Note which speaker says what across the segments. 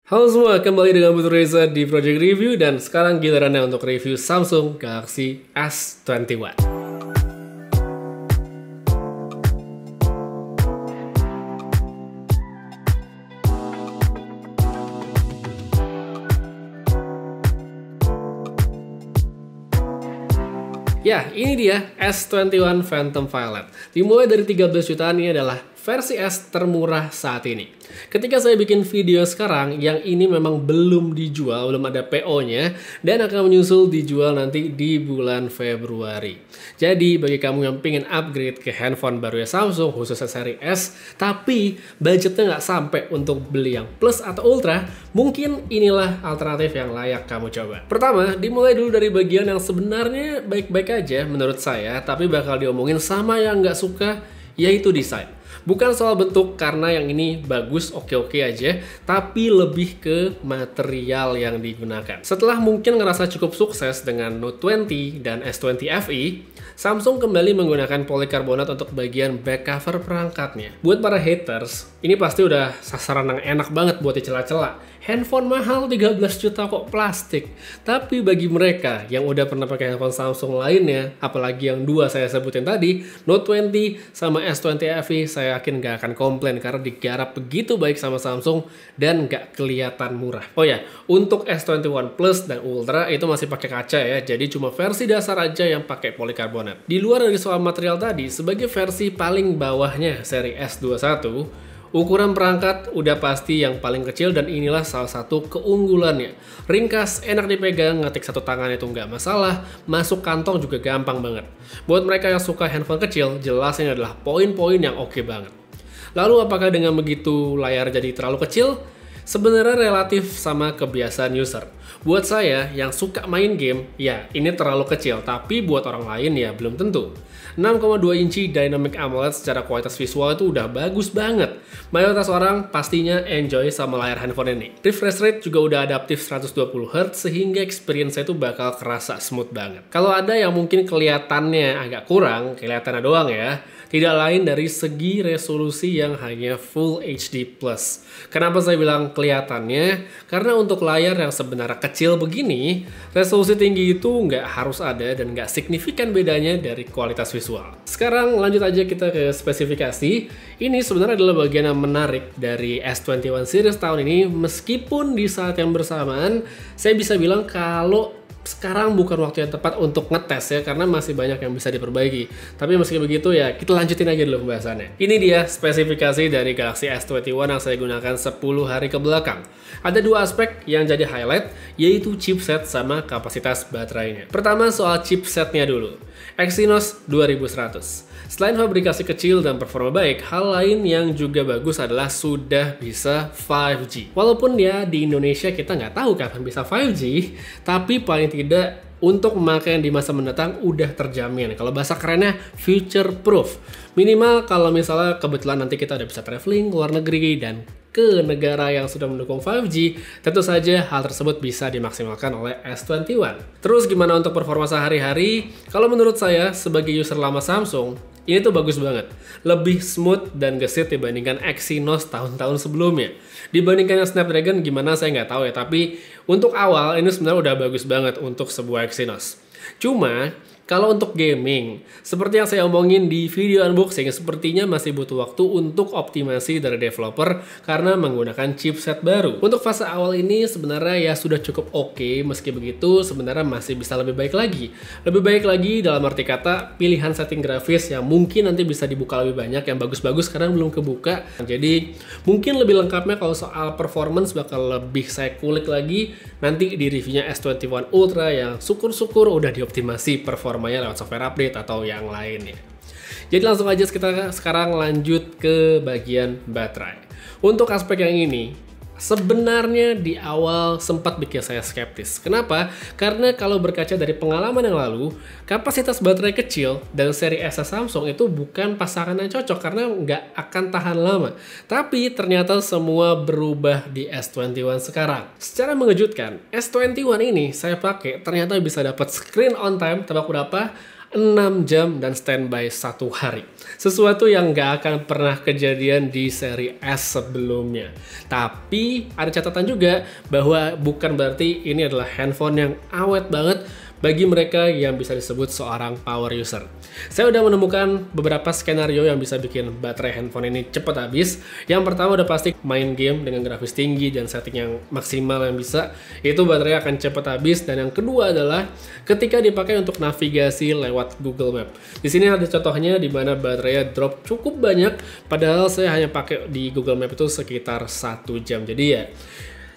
Speaker 1: Halo semua, kembali dengan Putu Reza di Project Review dan sekarang gilirannya untuk review Samsung Galaxy S21. Ya, ini dia S21 Phantom Violet. Dimulai dari 13 jutaan, ini adalah versi S termurah saat ini. Ketika saya bikin video sekarang, yang ini memang belum dijual, belum ada PO-nya, dan akan menyusul dijual nanti di bulan Februari. Jadi, bagi kamu yang pengen upgrade ke handphone baru ya Samsung, khususnya seri S, tapi budgetnya nggak sampai untuk beli yang Plus atau Ultra, mungkin inilah alternatif yang layak kamu coba. Pertama, dimulai dulu dari bagian yang sebenarnya baik-baik aja menurut saya, tapi bakal diomongin sama yang nggak suka, yaitu desain. Bukan soal bentuk, karena yang ini bagus, oke-oke aja, tapi lebih ke material yang digunakan. Setelah mungkin ngerasa cukup sukses dengan Note 20 dan S20 FE, Samsung kembali menggunakan polikarbonat untuk bagian back cover perangkatnya. Buat para haters, ini pasti udah sasaran yang enak banget buat dicela-cela. Handphone mahal 13 juta kok plastik. Tapi bagi mereka yang udah pernah pakai handphone Samsung lainnya, apalagi yang dua saya sebutin tadi, Note 20 sama S20 FE, saya yakin gak akan komplain karena digarap begitu baik sama Samsung dan gak kelihatan murah. Oh ya, untuk S21 Plus dan Ultra itu masih pakai kaca ya, jadi cuma versi dasar aja yang pakai polikarbonat. Di luar dari soal material tadi, sebagai versi paling bawahnya seri S21, ukuran perangkat udah pasti yang paling kecil dan inilah salah satu keunggulannya. Ringkas, enak dipegang, ngetik satu tangan itu nggak masalah, masuk kantong juga gampang banget. Buat mereka yang suka handphone kecil, jelas ini adalah poin-poin yang oke banget. Lalu apakah dengan begitu layar jadi terlalu kecil? Sebenarnya relatif sama kebiasaan user. Buat saya yang suka main game, ya ini terlalu kecil, tapi buat orang lain ya belum tentu. 6,2 inci Dynamic AMOLED secara kualitas visual itu udah bagus banget. Mayoritas orang pastinya enjoy sama layar handphone ini. Refresh rate juga udah adaptif 120Hz sehingga experience itu bakal kerasa smooth banget. Kalau ada yang mungkin kelihatannya agak kurang, kelihatannya doang ya, tidak lain dari segi resolusi yang hanya Full HD+. Kenapa saya bilang kelihatannya? Karena untuk layar yang sebenarnya kecil begini, resolusi tinggi itu nggak harus ada dan nggak signifikan bedanya dari kualitas visual. Sekarang lanjut aja kita ke spesifikasi. Ini sebenarnya adalah bagian yang menarik dari S21 series tahun ini, meskipun di saat yang bersamaan saya bisa bilang kalau sekarang bukan waktu yang tepat untuk ngetes ya, karena masih banyak yang bisa diperbaiki. Tapi meski begitu ya, kita lanjutin aja dulu pembahasannya. Ini dia spesifikasi dari Galaxy S21 yang saya gunakan 10 hari ke belakang. Ada dua aspek yang jadi highlight, yaitu chipset sama kapasitas baterainya. Pertama soal chipsetnya dulu. Exynos 2100. Selain fabrikasi kecil dan performa baik, hal lain yang juga bagus adalah sudah bisa 5G. Walaupun ya di Indonesia kita nggak tahu kapan bisa 5G, tapi paling tidak untuk pemakaian di masa mendatang udah terjamin. Kalau bahasa kerennya future proof. Minimal kalau misalnya kebetulan nanti kita udah bisa traveling ke luar negeri dan ke negara yang sudah mendukung 5G, tentu saja hal tersebut bisa dimaksimalkan oleh S21. Terus gimana untuk performa sehari-hari? Kalau menurut saya sebagai user lama Samsung, ini tuh bagus banget. Lebih smooth dan gesit dibandingkan Exynos tahun-tahun sebelumnya. Dibandingkan yang Snapdragon gimana saya nggak tahu ya, tapi untuk awal ini sebenarnya udah bagus banget untuk sebuah Exynos. Cuma kalau untuk gaming, seperti yang saya omongin di video unboxing, sepertinya masih butuh waktu untuk optimasi dari developer karena menggunakan chipset baru. Untuk fase awal ini sebenarnya ya sudah cukup oke, meski begitu sebenarnya masih bisa lebih baik lagi. Lebih baik lagi dalam arti kata pilihan setting grafis yang mungkin nanti bisa dibuka lebih banyak, yang bagus-bagus sekarang belum kebuka. Jadi mungkin lebih lengkapnya kalau soal performance bakal lebih saya kulik lagi nanti di reviewnya S21 Ultra yang syukur-syukur udah dioptimasi performanya lewat software update atau yang lainnya. Jadi langsung aja kita sekarang lanjut ke bagian baterai. Untuk aspek yang ini, sebenarnya di awal sempat bikin saya skeptis. Kenapa? Karena kalau berkaca dari pengalaman yang lalu, kapasitas baterai kecil dan seri S Samsung itu bukan pasangan yang cocok karena nggak akan tahan lama. Tapi ternyata semua berubah di S21 sekarang. Secara mengejutkan, S21 ini saya pakai ternyata bisa dapat screen on time, tebak berapa? 6 jam dan standby 1 hari. Sesuatu yang nggak akan pernah kejadian di seri S sebelumnya. Tapi ada catatan juga bahwa bukan berarti ini adalah handphone yang awet banget bagi mereka yang bisa disebut seorang power user. Saya udah menemukan beberapa skenario yang bisa bikin baterai handphone ini cepat habis. Yang pertama udah pasti main game dengan grafis tinggi dan setting yang maksimal yang bisa, itu baterai akan cepat habis. Dan yang kedua adalah ketika dipakai untuk navigasi lewat Google Map. Di sini ada contohnya di mana baterainya drop cukup banyak, padahal saya hanya pakai di Google Map itu sekitar 1 jam. Jadi ya,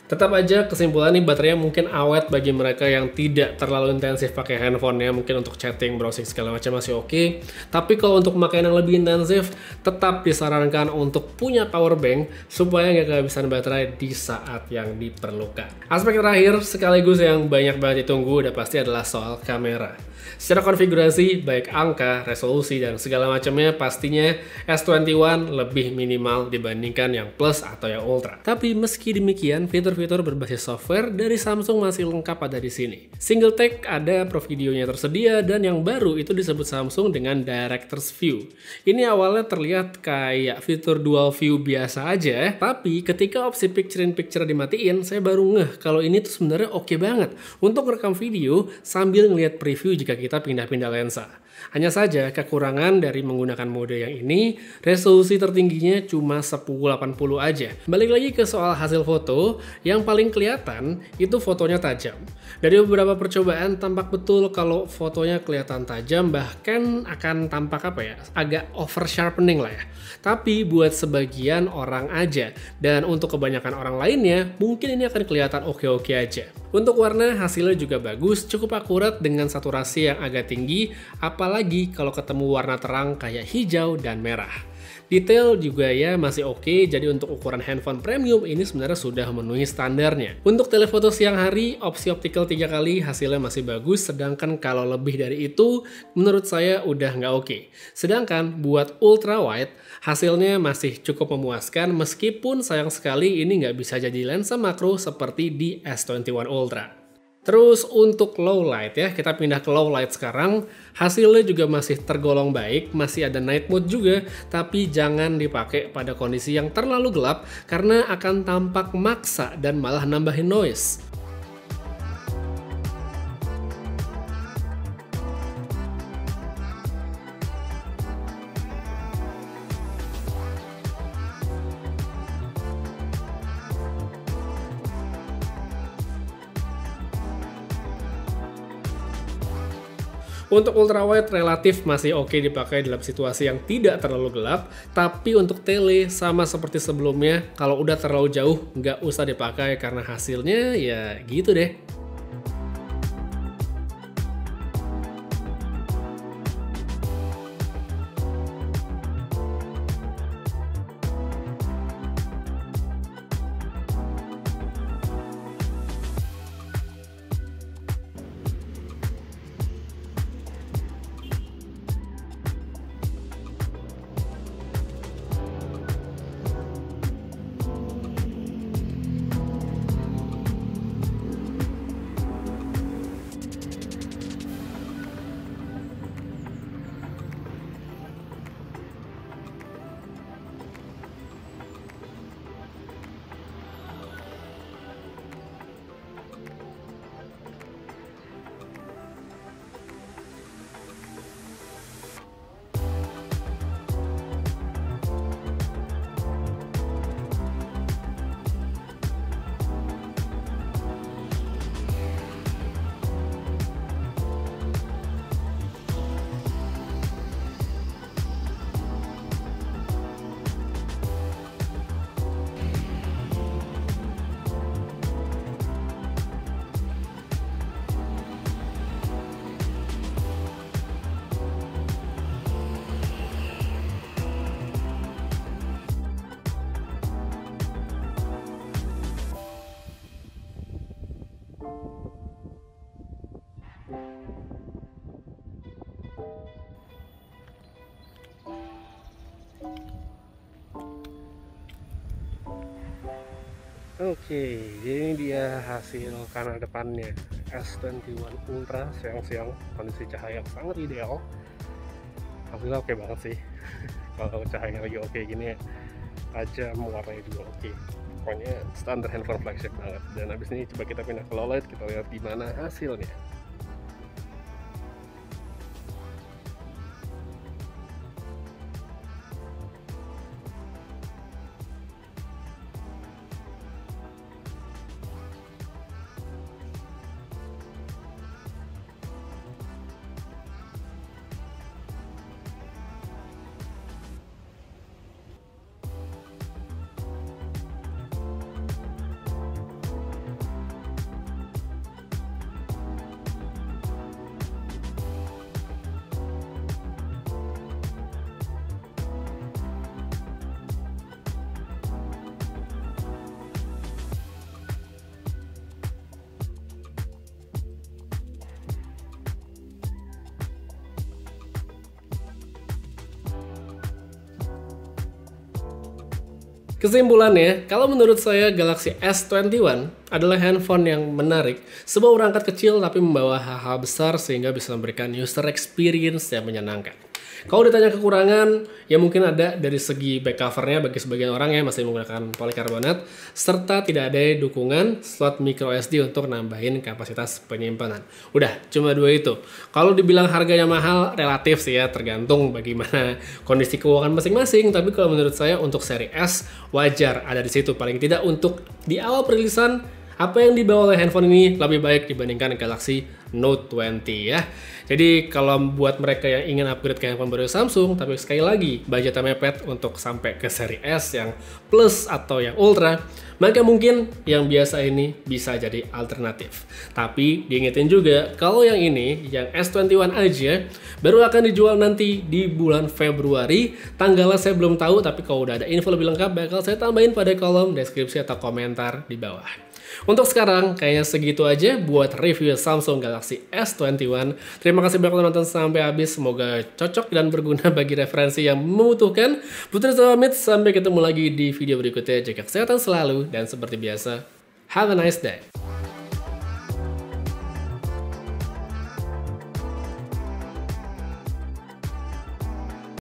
Speaker 1: tetap aja kesimpulan nih baterainya mungkin awet bagi mereka yang tidak terlalu intensif pakai handphonenya, mungkin untuk chatting, browsing segala macam masih oke. Tapi kalau untuk pemakaian yang lebih intensif, tetap disarankan untuk punya power bank supaya nggak kehabisan baterai di saat yang diperlukan. Aspek terakhir sekaligus yang banyak banget ditunggu udah pasti adalah soal kamera. Secara konfigurasi, baik angka, resolusi, dan segala macamnya pastinya S21 lebih minimal dibandingkan yang Plus atau yang Ultra. Tapi meski demikian, fitur-fitur berbasis software dari Samsung masih lengkap ada di sini. Single take ada, pro videonya tersedia, dan yang baru itu disebut Samsung dengan Director's View. Ini awalnya terlihat kayak fitur dual view biasa aja, tapi ketika opsi picture-in-picture dimatiin, saya baru ngeh kalau ini tuh sebenarnya oke banget untuk rekam video sambil ngelihat preview jika kita pindah-pindah lensa. Hanya saja kekurangan dari menggunakan mode yang ini, resolusi tertingginya cuma 1080 aja. Balik lagi ke soal hasil foto, yang paling kelihatan itu fotonya tajam. Dari beberapa percobaan tampak betul kalau fotonya kelihatan tajam, bahkan akan tampak agak over sharpening lah ya. Tapi buat sebagian orang aja, dan untuk kebanyakan orang lainnya, mungkin ini akan kelihatan oke-oke aja. Untuk warna hasilnya juga bagus, cukup akurat dengan saturasi yang agak tinggi, apalagi kalau ketemu warna terang kayak hijau dan merah. Detail juga ya masih oke, jadi untuk ukuran handphone premium ini sebenarnya sudah memenuhi standarnya. Untuk telefoto siang hari, opsi optical 3 kali hasilnya masih bagus, sedangkan kalau lebih dari itu, menurut saya udah nggak oke. Sedangkan buat ultra wide, hasilnya masih cukup memuaskan, meskipun sayang sekali ini nggak bisa jadi lensa makro seperti di S21 Ultra. Terus untuk low light ya, kita pindah ke low light sekarang. Hasilnya juga masih tergolong baik, masih ada night mode juga, tapi jangan dipakai pada kondisi yang terlalu gelap karena akan tampak maksa dan malah nambahin noise. Untuk ultrawide relatif masih oke dipakai dalam situasi yang tidak terlalu gelap, tapi untuk tele sama seperti sebelumnya, kalau udah terlalu jauh nggak usah dipakai karena hasilnya ya gitu deh. Oke, jadi ini dia hasil kamera depannya. S21 Ultra siang-siang, kondisi cahaya sangat ideal. Alhamdulillah oke banget sih. Kalau cahaya lagi oke gini aja, warnanya juga oke. Pokoknya standar handphone flagship banget. Dan habis ini coba kita pindah ke low light, kita lihat gimana hasilnya. Kesimpulannya, kalau menurut saya Galaxy S21 adalah handphone yang menarik, sebuah perangkat kecil tapi membawa hal-hal besar sehingga bisa memberikan user experience yang menyenangkan. Kalau ditanya kekurangan, ya mungkin ada dari segi back covernya bagi sebagian orang yang masih menggunakan polikarbonat, serta tidak ada dukungan slot micro SD untuk nambahin kapasitas penyimpanan. Udah, cuma dua itu. Kalau dibilang harganya mahal, relatif sih ya, tergantung bagaimana kondisi keuangan masing-masing. Tapi kalau menurut saya untuk seri S, wajar ada di situ. Paling tidak untuk di awal perilisan, apa yang dibawa oleh handphone ini lebih baik dibandingkan Galaxy Note 20 ya. Jadi kalau buat mereka yang ingin upgrade ke handphone baru Samsung, tapi sekali lagi budgetnya mepet untuk sampai ke seri S yang Plus atau yang Ultra, maka mungkin yang biasa ini bisa jadi alternatif. Tapi diingetin juga, kalau yang ini, yang S21 aja, baru akan dijual nanti di bulan Februari. Tanggalnya saya belum tahu, tapi kalau udah ada info lebih lengkap, bakal saya tambahin pada kolom deskripsi atau komentar di bawah. Untuk sekarang, kayaknya segitu aja buat review Samsung Galaxy S21. Terima kasih banyak nonton sampai habis. Semoga cocok dan berguna bagi referensi yang membutuhkan. Putri pamit, sampai ketemu lagi di video berikutnya. Jaga kesehatan selalu, dan seperti biasa, have a nice day.